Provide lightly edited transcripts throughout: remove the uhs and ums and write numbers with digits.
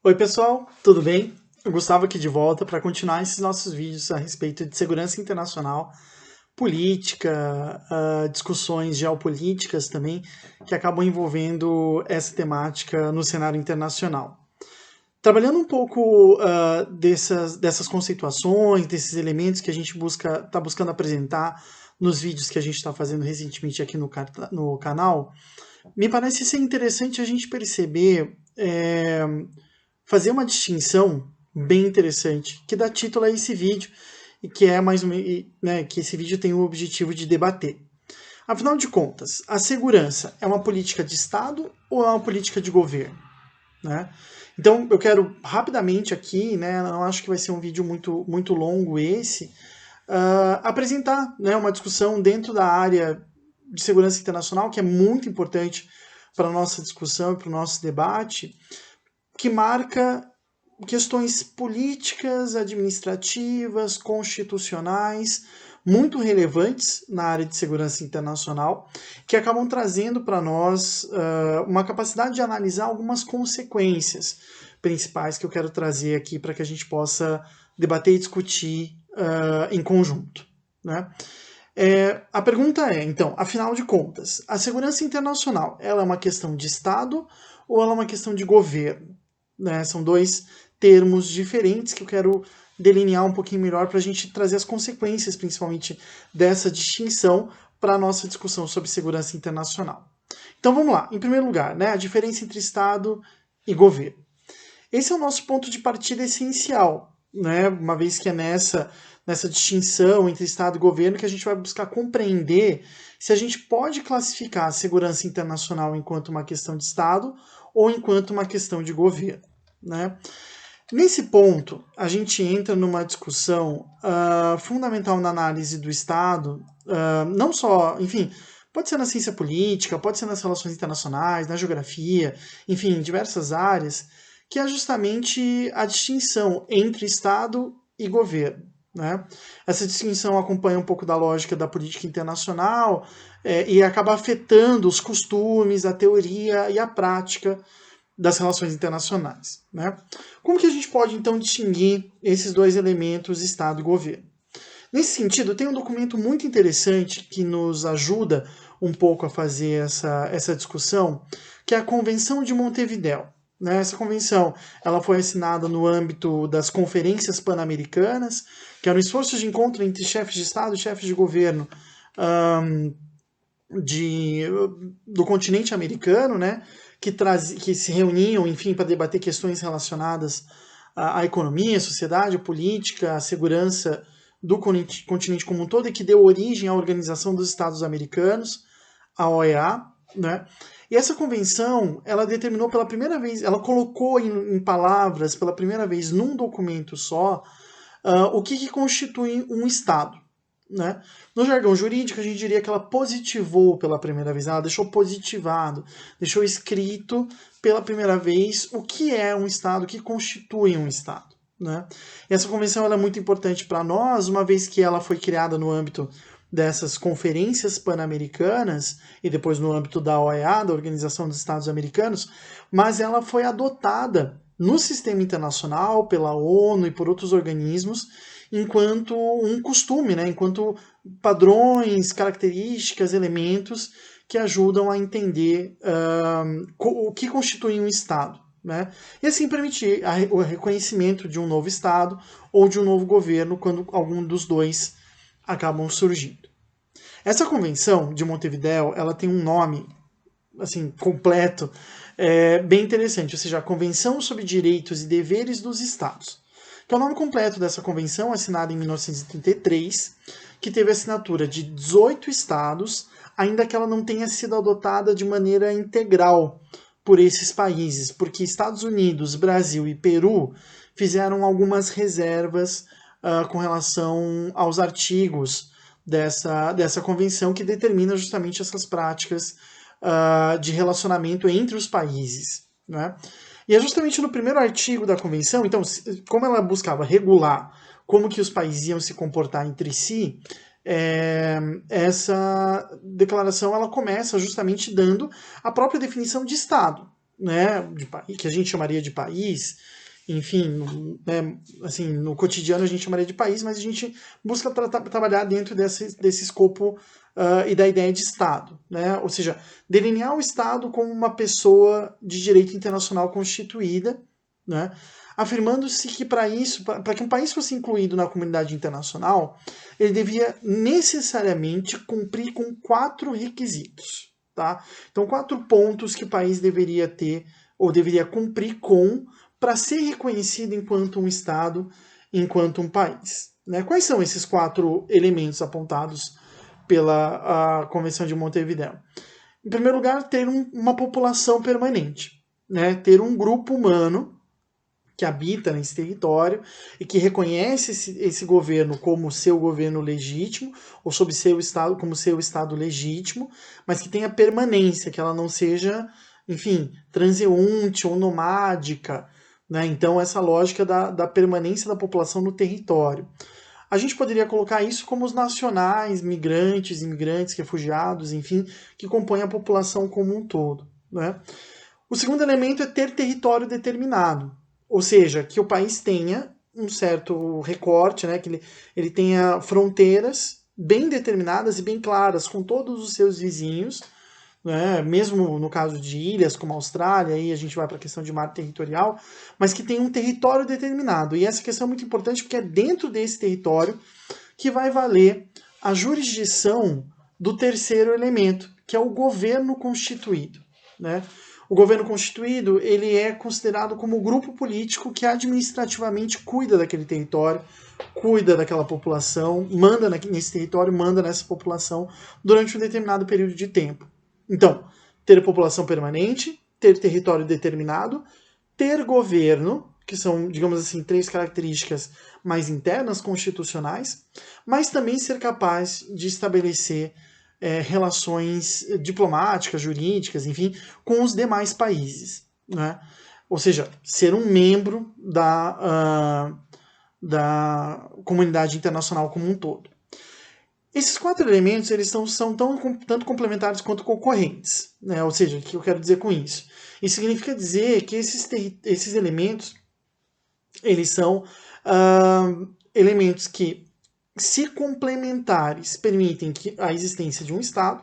Oi pessoal, tudo bem? O Gustavo aqui de volta para continuar esses nossos vídeos a respeito de segurança internacional, política, discussões geopolíticas também, que acabam envolvendo essa temática no cenário internacional. Trabalhando um pouco dessas conceituações, desses elementos que a gente está buscando apresentar nos vídeos que a gente está fazendo recentemente aqui no canal, me parece ser interessante a gente perceber fazer uma distinção bem interessante, que dá título a esse vídeo, e que é mais né, que esse vídeo tem o objetivo de debater. Afinal de contas, a segurança é uma política de Estado ou é uma política de governo? Né? Então, eu quero rapidamente aqui, né, não acho que vai ser um vídeo muito longo esse, apresentar, né, uma discussão dentro da área de segurança internacional, que é muito importante para a nossa discussão e para o nosso debate, que marca questões políticas, administrativas, constitucionais, muito relevantes na área de segurança internacional, que acabam trazendo para nós uma capacidade de analisar algumas consequências principais que eu quero trazer aqui para que a gente possa debater e discutir em conjunto. Né? A pergunta é, então, afinal de contas, a segurança internacional ela é uma questão de Estado ou ela é uma questão de governo? Né? São dois termos diferentes que eu quero delinear um pouquinho melhor para a gente trazer as consequências, principalmente, dessa distinção para a nossa discussão sobre segurança internacional. Então vamos lá. Em primeiro lugar, né, a diferença entre Estado e governo. Esse é o nosso ponto de partida essencial, né? Uma vez que é nessa distinção entre Estado e governo que a gente vai buscar compreender se a gente pode classificar a segurança internacional enquanto uma questão de Estado ou enquanto uma questão de governo. Né? Nesse ponto, a gente entra numa discussão fundamental na análise do Estado, não só, enfim, pode ser na ciência política, pode ser nas relações internacionais, na geografia, enfim, em diversas áreas, que é justamente a distinção entre Estado e governo. Né? Essa distinção acompanha um pouco da lógica da política internacional e acaba afetando os costumes, a teoria e a prática das relações internacionais. Né? Como que a gente pode, então, distinguir esses dois elementos, Estado e governo? Nesse sentido, tem um documento muito interessante que nos ajuda um pouco a fazer essa discussão, que é a Convenção de Montevidéu. Né? Essa convenção ela foi assinada no âmbito das conferências pan-americanas, que eram esforços de encontro entre chefes de Estado e chefes de governo do continente americano, né? Que se reuniam, enfim, para debater questões relacionadas à economia, à sociedade, à política, à segurança do continente como um todo e que deu origem à Organização dos Estados Americanos, a OEA, né? E essa convenção, ela determinou pela primeira vez, ela colocou em palavras pela primeira vez num documento só o que constitui um Estado. Né? No jargão jurídico, a gente diria que ela positivou pela primeira vez, ela deixou positivado, deixou escrito pela primeira vez o que é um Estado, o que constitui um Estado. Né? E essa convenção ela é muito importante para nós, uma vez que ela foi criada no âmbito dessas conferências pan-americanas e depois no âmbito da OEA, da Organização dos Estados Americanos, mas ela foi adotada no sistema internacional, pela ONU e por outros organismos, enquanto um costume, né? Enquanto padrões, características, elementos que ajudam a entender o que constitui um Estado. Né? E assim permitir o reconhecimento de um novo Estado ou de um novo governo quando algum dos dois acabam surgindo. Essa convenção de Montevidéu, ela tem um nome assim completo, bem interessante, ou seja, a Convenção sobre Direitos e Deveres dos Estados, que é o nome completo dessa convenção, assinada em 1933, que teve assinatura de 18 estados, ainda que ela não tenha sido adotada de maneira integral por esses países, porque Estados Unidos, Brasil e Peru fizeram algumas reservas com relação aos artigos dessa convenção que determina justamente essas práticas de relacionamento entre os países. Né? E é justamente no primeiro artigo da convenção, então, como ela buscava regular como que os países iam se comportar entre si, essa declaração ela começa justamente dando a própria definição de Estado, né, que a gente chamaria de país, enfim, né, assim, no cotidiano a gente chamaria de país, mas a gente busca trabalhar dentro desse escopo e da ideia de Estado, né? Ou seja, delinear o Estado como uma pessoa de direito internacional constituída, né? Afirmando-se que para isso, para que um país fosse incluído na comunidade internacional, ele devia necessariamente cumprir com 4 requisitos, tá? Então, 4 pontos que o país deveria ter ou deveria cumprir com para ser reconhecido enquanto um Estado, enquanto um país. Né? Quais são esses 4 elementos apontados pela Convenção de Montevideo? Em primeiro lugar, ter uma população permanente, né? Ter um grupo humano que habita nesse território e que reconhece esse governo como seu governo legítimo, ou sob seu Estado como seu Estado legítimo, mas que tenha permanência, que ela não seja, enfim, transeunte ou nomádica. Né? Então, essa lógica da permanência da população no território. A gente poderia colocar isso como os nacionais, migrantes, imigrantes, refugiados, enfim, que compõem a população como um todo. Né? O segundo elemento é ter território determinado, ou seja, que o país tenha um certo recorte, né, que ele tenha fronteiras bem determinadas e bem claras com todos os seus vizinhos, né, mesmo no caso de ilhas como a Austrália, aí a gente vai para a questão de mar territorial, mas que tenha um território determinado. E essa questão é muito importante porque é dentro desse território que vai valer a jurisdição do terceiro elemento, que é o governo constituído. Né? O governo constituído ele é considerado como o grupo político que administrativamente cuida daquele território, cuida daquela população, manda nesse território, manda nessa população durante um determinado período de tempo. Então, ter população permanente, ter território determinado, ter governo, que são, digamos assim, 3 características mais internas, constitucionais, mas também ser capaz de estabelecer relações diplomáticas, jurídicas, enfim, com os demais países. Né? Ou seja, ser um membro da comunidade internacional como um todo. Esses 4 elementos eles são tanto complementares quanto concorrentes. Né? Ou seja, o que eu quero dizer com isso? Isso significa dizer que esses elementos eles são elementos que, se complementares, permitem a existência de um Estado,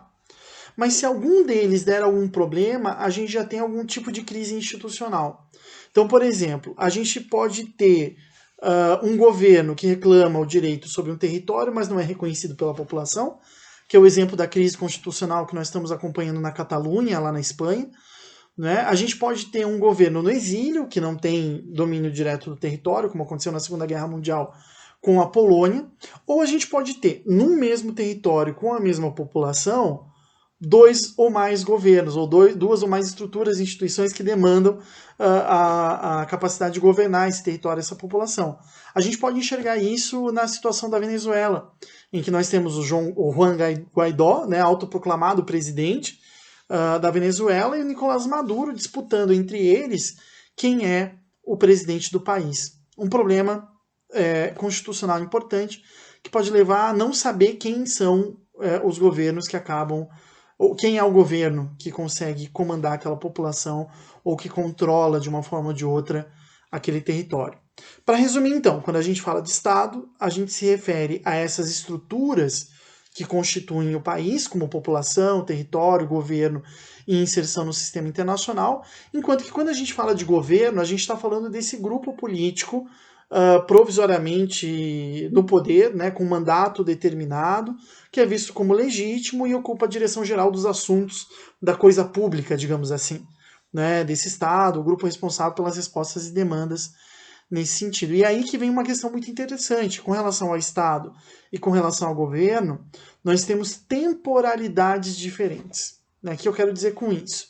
mas se algum deles der algum problema, a gente já tem algum tipo de crise institucional. Então, por exemplo, a gente pode ter um governo que reclama o direito sobre um território, mas não é reconhecido pela população, que é o exemplo da crise constitucional que nós estamos acompanhando na Catalunha, lá na Espanha. Né? A gente pode ter um governo no exílio, que não tem domínio direto do território, como aconteceu na Segunda Guerra Mundial com a Polônia, ou a gente pode ter, num mesmo território, com a mesma população, 2 ou mais governos, ou 2 ou mais estruturas e instituições que demandam a capacidade de governar esse território, essa população. A gente pode enxergar isso na situação da Venezuela, em que nós temos o Juan Guaidó, né, autoproclamado presidente da Venezuela, e o Nicolás Maduro disputando entre eles quem é o presidente do país. Um problema constitucional importante que pode levar a não saber quem são os governos que acabam, ou quem é o governo que consegue comandar aquela população ou que controla de uma forma ou de outra aquele território. Para resumir então, quando a gente fala de Estado, a gente se refere a essas estruturas que constituem o país, como população, território, governo e inserção no sistema internacional, enquanto que quando a gente fala de governo, a gente está falando desse grupo político provisoriamente no poder, né, com mandato determinado, que é visto como legítimo e ocupa a direção geral dos assuntos da coisa pública, digamos assim, né, desse Estado, o grupo responsável pelas respostas e demandas nesse sentido. E aí que vem uma questão muito interessante. Com relação ao Estado e com relação ao governo, nós temos temporalidades diferentes. Né? O que eu quero dizer com isso?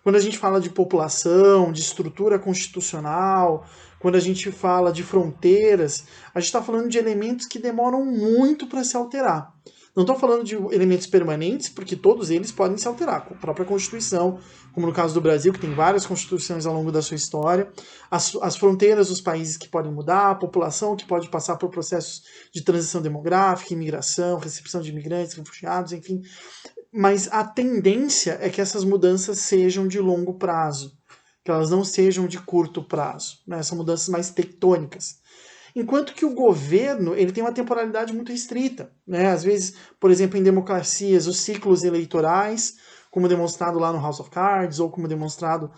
Quando a gente fala de população, de estrutura constitucional, quando a gente fala de fronteiras, a gente está falando de elementos que demoram muito para se alterar. Não estou falando de elementos permanentes, porque todos eles podem se alterar, com a própria Constituição, como no caso do Brasil, que tem várias constituições ao longo da sua história, as fronteiras dos países que podem mudar, a população que pode passar por processos de transição demográfica, imigração, recepção de imigrantes, refugiados, enfim. Mas a tendência é que essas mudanças sejam de longo prazo, que elas não sejam de curto prazo, né? São mudanças mais tectônicas. Enquanto que o governo ele tem uma temporalidade muito restrita, né? Às vezes, por exemplo, em democracias, os ciclos eleitorais, como demonstrado lá no House of Cards, ou como demonstrado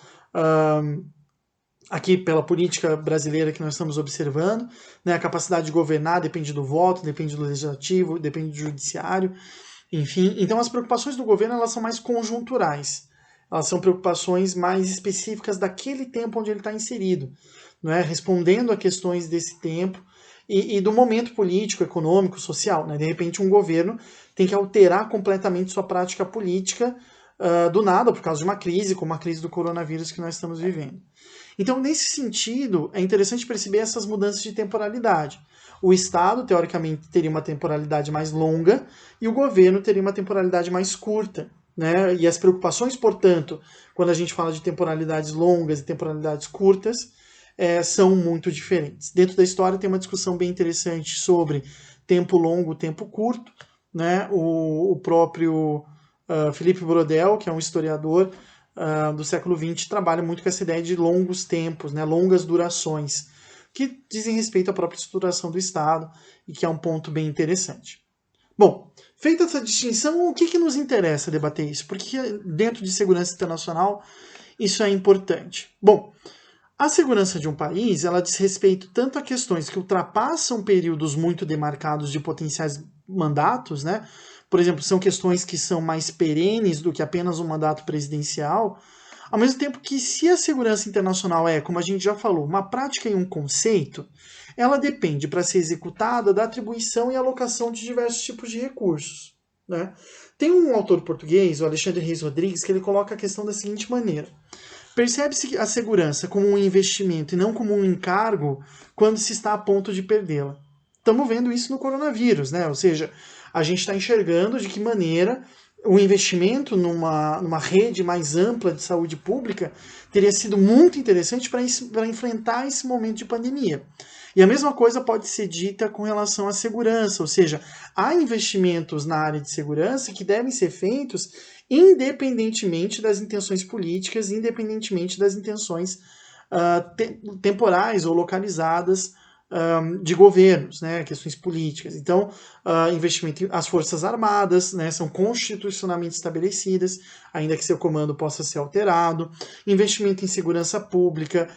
aqui pela política brasileira que nós estamos observando, né? A capacidade de governar depende do voto, depende do legislativo, depende do judiciário, enfim. Então as preocupações do governo elas são mais conjunturais, elas são preocupações mais específicas daquele tempo onde ele está inserido, não é? Respondendo a questões desse tempo e do momento político, econômico, social. Né? De repente um governo tem que alterar completamente sua prática política do nada, por causa de uma crise, como a crise do coronavírus que nós estamos vivendo. Então, nesse sentido, é interessante perceber essas mudanças de temporalidade. O Estado, teoricamente, teria uma temporalidade mais longa e o governo teria uma temporalidade mais curta. Né? E as preocupações, portanto, quando a gente fala de temporalidades longas e temporalidades curtas, são muito diferentes. Dentro da história tem uma discussão bem interessante sobre tempo longo, tempo curto. Né? O próprio Philippe Brodel, que é um historiador do século XX, trabalha muito com essa ideia de longos tempos, né? Longas durações, que dizem respeito à própria estruturação do Estado e que é um ponto bem interessante. Bom, feita essa distinção, o que nos interessa debater isso? Porque dentro de segurança internacional isso é importante. Bom, a segurança de um país, ela diz respeito tanto a questões que ultrapassam períodos muito demarcados de potenciais mandatos, né? Por exemplo, são questões que são mais perenes do que apenas um mandato presidencial, ao mesmo tempo que se a segurança internacional é, como a gente já falou, uma prática e um conceito, ela depende para ser executada da atribuição e alocação de diversos tipos de recursos. Né? Tem um autor português, o Alexandre Reis Rodrigues, que ele coloca a questão da seguinte maneira. Percebe-se a segurança como um investimento e não como um encargo quando se está a ponto de perdê-la. Estamos vendo isso no coronavírus, né? Ou seja, a gente está enxergando de que maneira o investimento numa rede mais ampla de saúde pública teria sido muito interessante para enfrentar esse momento de pandemia. E a mesma coisa pode ser dita com relação à segurança, ou seja, há investimentos na área de segurança que devem ser feitos independentemente das intenções políticas, independentemente das intenções temporais ou localizadas de governos, né, questões políticas. Então, investimento em as Forças Armadas, né, são constitucionalmente estabelecidas, ainda que seu comando possa ser alterado. Investimento em segurança pública,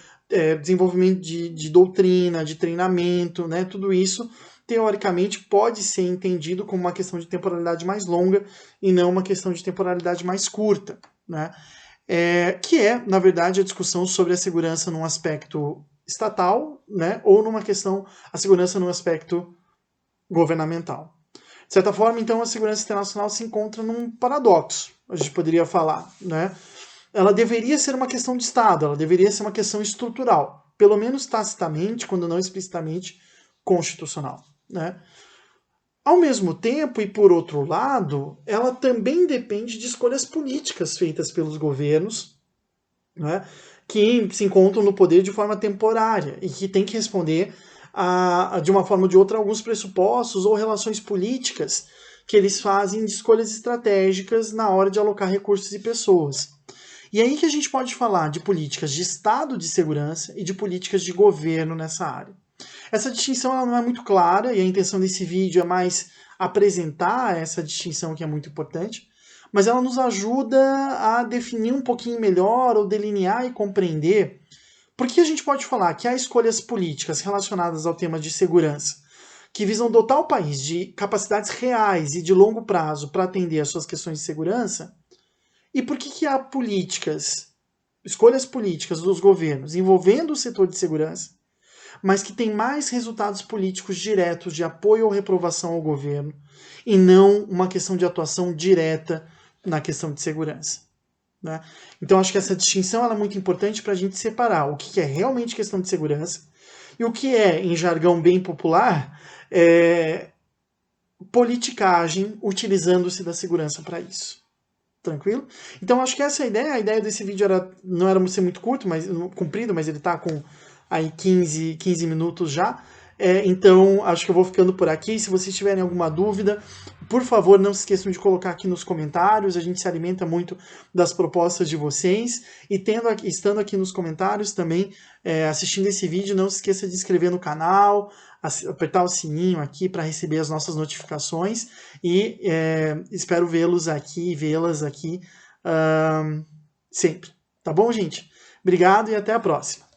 desenvolvimento de doutrina, de treinamento, né, tudo isso, teoricamente, pode ser entendido como uma questão de temporalidade mais longa e não uma questão de temporalidade mais curta. Né? Que é, na verdade, a discussão sobre a segurança num aspecto estatal, né, ou numa questão, a segurança num aspecto governamental. De certa forma, então, a segurança internacional se encontra num paradoxo, a gente poderia falar. Né? Ela deveria ser uma questão de Estado, ela deveria ser uma questão estrutural, pelo menos tacitamente, quando não explicitamente, constitucional. Né? Ao mesmo tempo, e por outro lado, ela também depende de escolhas políticas feitas pelos governos, né, que se encontram no poder de forma temporária e que tem que responder de uma forma ou de outra, alguns pressupostos ou relações políticas que eles fazem de escolhas estratégicas na hora de alocar recursos e pessoas. E aí que a gente pode falar de políticas de Estado de segurança e de políticas de governo nessa área. Essa distinção ela não é muito clara e a intenção desse vídeo é mais apresentar essa distinção que é muito importante, mas ela nos ajuda a definir um pouquinho melhor ou delinear e compreender porque a gente pode falar que há escolhas políticas relacionadas ao tema de segurança que visam dotar o país de capacidades reais e de longo prazo para atender às suas questões de segurança, e por que há escolhas políticas dos governos envolvendo o setor de segurança, mas que tem mais resultados políticos diretos de apoio ou reprovação ao governo, e não uma questão de atuação direta na questão de segurança. Né? Então acho que essa distinção ela é muito importante para a gente separar o que é realmente questão de segurança e o que é, em jargão bem popular, politicagem utilizando-se da segurança para isso. Tranquilo? Então acho que essa é a ideia desse vídeo não era ser muito curto, comprido, mas ele está com aí 15 minutos já. Então, acho que eu vou ficando por aqui. Se vocês tiverem alguma dúvida, por favor, não se esqueçam de colocar aqui nos comentários. A gente se alimenta muito das propostas de vocês. E estando aqui nos comentários também, assistindo esse vídeo, não se esqueça de se inscrever no canal, apertar o sininho aqui para receber as nossas notificações. E espero vê-las aqui sempre. Tá bom, gente? Obrigado e até a próxima.